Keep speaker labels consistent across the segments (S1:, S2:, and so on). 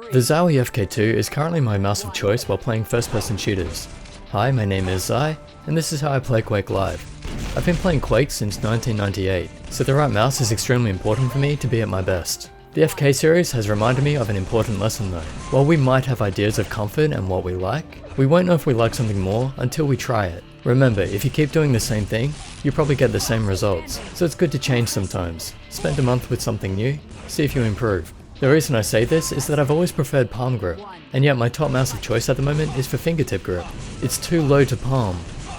S1: The Zowie FK2 is currently my mouse of choice while playing first-person shooters. Hi, my name is Zai, and this is how I play Quake live. I've been playing Quake since 1998, so the right mouse is extremely important for me to be at my best. The FK series has reminded me of an important lesson though. While we might have ideas of comfort and what we like, we won't know if we like something more until we try it. Remember, if you keep doing the same thing, you probably get the same results, so it's good to change sometimes. Spend a month with something new, see if you improve. The reason I say this is that I've always preferred palm grip, and yet my top mouse of choice at the moment is for fingertip grip. It's too low to palm.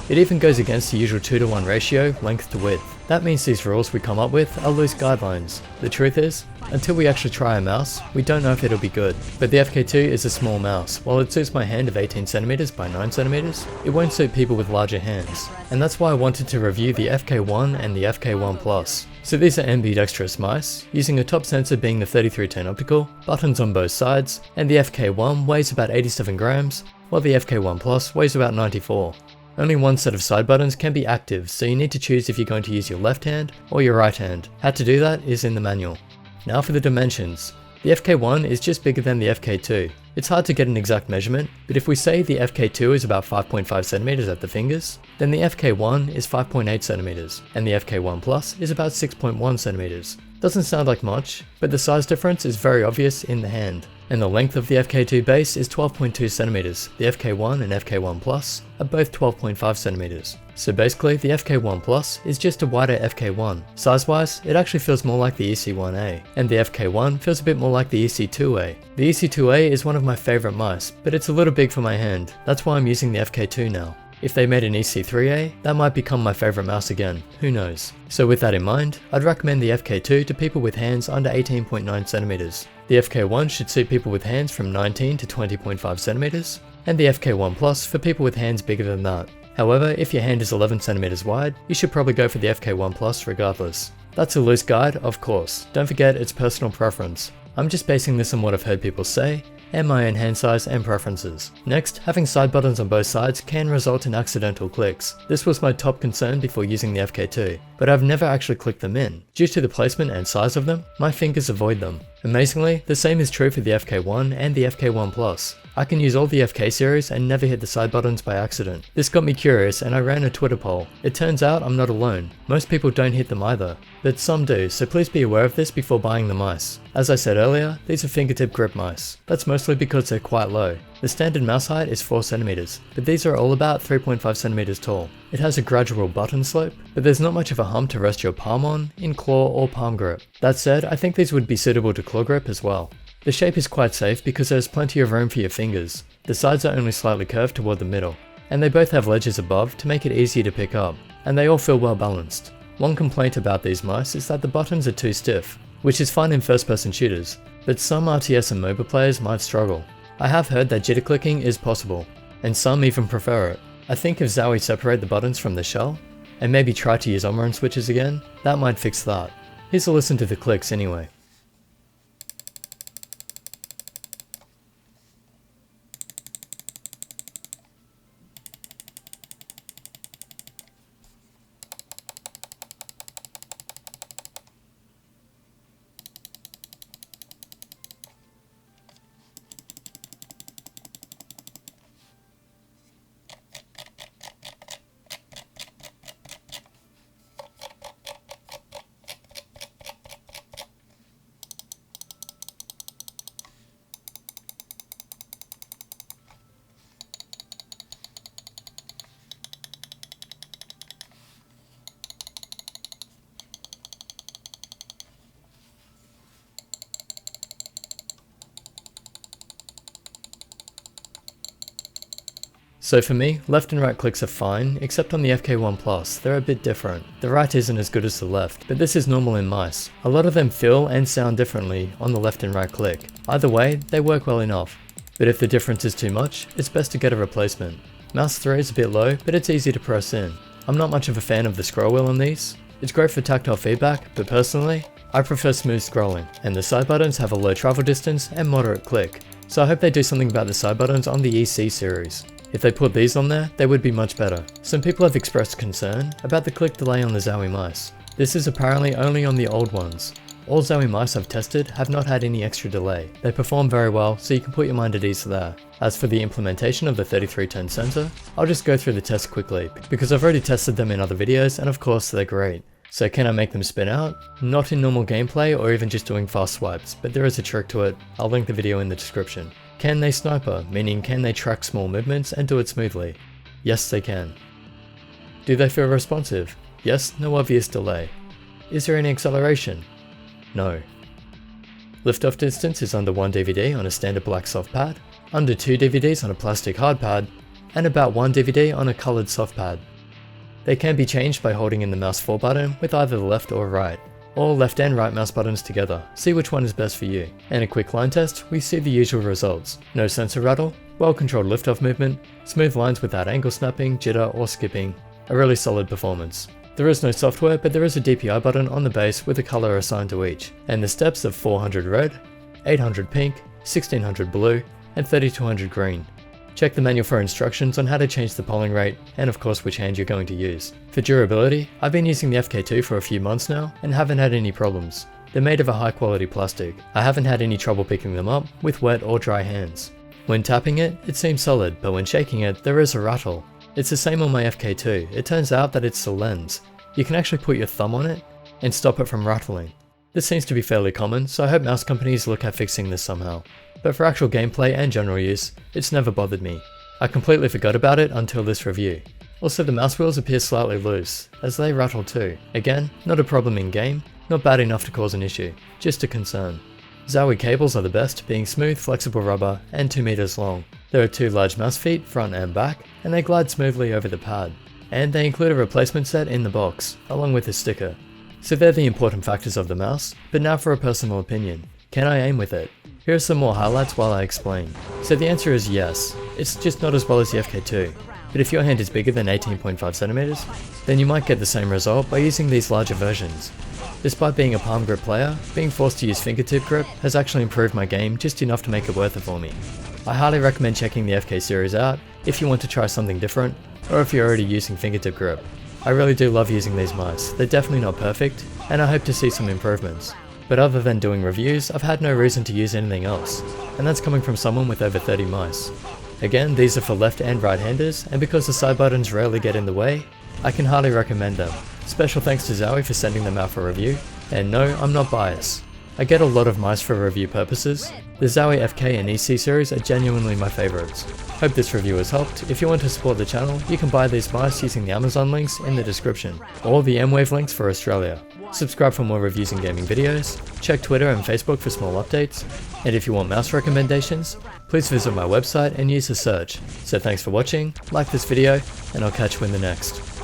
S1: It even goes against the usual 2:1 ratio, length to width. That means these rules we come up with are loose guidelines. The truth is, until we actually try a mouse, we don't know if it'll be good. But the FK2 is a small mouse. While it suits my hand of 18cm by 9cm, it won't suit people with larger hands. And that's why I wanted to review the FK1 and the FK1 Plus. So these are ambidextrous mice, using a top sensor being the 3310 optical, buttons on both sides, and the FK1 weighs about 87 grams, while the FK1 Plus weighs about 94. Only one set of side buttons can be active, so you need to choose if you're going to use your left hand or your right hand. How to do that is in the manual. Now for the dimensions. The FK1 is just bigger than the FK2. It's hard to get an exact measurement, but if we say the FK2 is about 5.5cm at the fingers, then the FK1 is 5.8cm, and the FK1 Plus is about 6.1cm. Doesn't sound like much, but the size difference is very obvious in the hand. And the length of the FK2 base is 12.2cm. The FK1 and FK1 Plus are both 12.5cm. So basically, the FK1 Plus is just a wider FK1. Size-wise, it actually feels more like the EC1A, and the FK1 feels a bit more like the EC2A. The EC2A is one of my favourite mice, but it's a little big for my hand. That's why I'm using the FK2 now. If they made an EC3A, that might become my favourite mouse again, who knows. So with that in mind, I'd recommend the FK2 to people with hands under 18.9cm. The FK1 should suit people with hands from 19 to 20.5cm, and the FK1 Plus for people with hands bigger than that. However, if your hand is 11cm wide, you should probably go for the FK1 Plus regardless. That's a loose guide, of course. Don't forget it's personal preference. I'm just basing this on what I've heard people say, and my own hand size and preferences. Next, having side buttons on both sides can result in accidental clicks. This was my top concern before using the FK2, but I've never actually clicked them in. Due to the placement and size of them, my fingers avoid them. Amazingly, the same is true for the FK1 and the FK1 Plus. I can use all the FK series and never hit the side buttons by accident. This got me curious and I ran a Twitter poll. It turns out I'm not alone. Most people don't hit them either, but some do, so please be aware of this before buying the mice. As I said earlier, these are fingertip grip mice. That's mostly because they're quite low. The standard mouse height is 4cm, but these are all about 3.5cm tall. It has a gradual button slope, but there's not much of a hump to rest your palm on, in claw or palm grip. That said, I think these would be suitable to claw grip as well. The shape is quite safe because there's plenty of room for your fingers. The sides are only slightly curved toward the middle, and they both have ledges above to make it easier to pick up, and they all feel well balanced. One complaint about these mice is that the buttons are too stiff, which is fine in first-person shooters, but some RTS and MOBA players might struggle. I have heard that jitter clicking is possible, and some even prefer it. I think if Zowie separate the buttons from the shell, and maybe try to use on-run switches again, that might fix that. Here's a listen to the clicks anyway. So for me, left and right clicks are fine, except on the FK1 Plus, they're a bit different. The right isn't as good as the left, but this is normal in mice. A lot of them feel and sound differently on the left and right click. Either way, they work well enough. But if the difference is too much, it's best to get a replacement. Mouse 3 is a bit low, but it's easy to press in. I'm not much of a fan of the scroll wheel on these. It's great for tactile feedback, but personally, I prefer smooth scrolling, and the side buttons have a low travel distance and moderate click. So I hope they do something about the side buttons on the EC series. If they put these on there, they would be much better. Some people have expressed concern about the click delay on the Zowie mice. This is apparently only on the old ones. all Zowie mice I've tested have not had any extra delay. They perform very well, so you can put your mind at ease there. As for the implementation of the 3310 sensor, I'll just go through the tests quickly, because I've already tested them in other videos and of course they're great. So can I make them spin out? Not in normal gameplay or even just doing fast swipes, but there is a trick to it. I'll link the video in the description. Can they sniper, meaning can they track small movements and do it smoothly? Yes, they can. Do they feel responsive? Yes, no obvious delay. Is there any acceleration? No. Liftoff distance is under 1 DVD on a standard black soft pad, under 2 DVDs on a plastic hard pad, and about 1 DVD on a coloured soft pad. They can be changed by holding in the mouse 4 button with either the left or right, or left and right mouse buttons together. See which one is best for you. In a quick line test, we see the usual results. No sensor rattle, well controlled liftoff movement, smooth lines without angle snapping, jitter or skipping, a really solid performance. There is no software, but there is a DPI button on the base with a colour assigned to each, and the steps of 400 red, 800 pink, 1600 blue, and 3200 green. Check the manual for instructions on how to change the polling rate, and of course which hand you're going to use. For durability, I've been using the FK2 for a few months now, and haven't had any problems. They're made of a high quality plastic. I haven't had any trouble picking them up with wet or dry hands. When tapping it, it seems solid, but when shaking it, there is a rattle. It's the same on my FK2, it turns out that it's the lens. You can actually put your thumb on it, and stop it from rattling. This seems to be fairly common, so I hope mouse companies look at fixing this somehow. But for actual gameplay and general use, it's never bothered me. I completely forgot about it until this review. Also, the mouse wheels appear slightly loose, as they rattle too. Again, not a problem in game, not bad enough to cause an issue, just a concern. Zowie cables are the best, being smooth, flexible rubber and 2 meters long. There are 2 large mouse feet, front and back, and they glide smoothly over the pad. And they include a replacement set in the box, along with a sticker. So they're the important factors of the mouse, but now for a personal opinion. Can I aim with it? Here are some more highlights while I explain. So the answer is yes, it's just not as well as the FK2. But if your hand is bigger than 18.5 centimeters, then you might get the same result by using these larger versions. Despite being a palm grip player, being forced to use fingertip grip has actually improved my game just enough to make it worth it for me. I highly recommend checking the FK series out if you want to try something different, or if you're already using fingertip grip. I really do love using these mice, they're definitely not perfect, and I hope to see some improvements. But other than doing reviews, I've had no reason to use anything else, and that's coming from someone with over 30 mice. Again, these are for left and right handers, and because the side buttons rarely get in the way, I can highly recommend them. Special thanks to Zowie for sending them out for review, and no, I'm not biased. I get a lot of mice for review purposes. The Zowie FK and EC series are genuinely my favourites. Hope this review has helped. If you want to support the channel, you can buy these mice using the Amazon links in the description, or the MWAVE links for Australia. Subscribe for more reviews and gaming videos, check Twitter and Facebook for small updates, and if you want mouse recommendations, please visit my website and use the search. So thanks for watching, like this video, and I'll catch you in the next.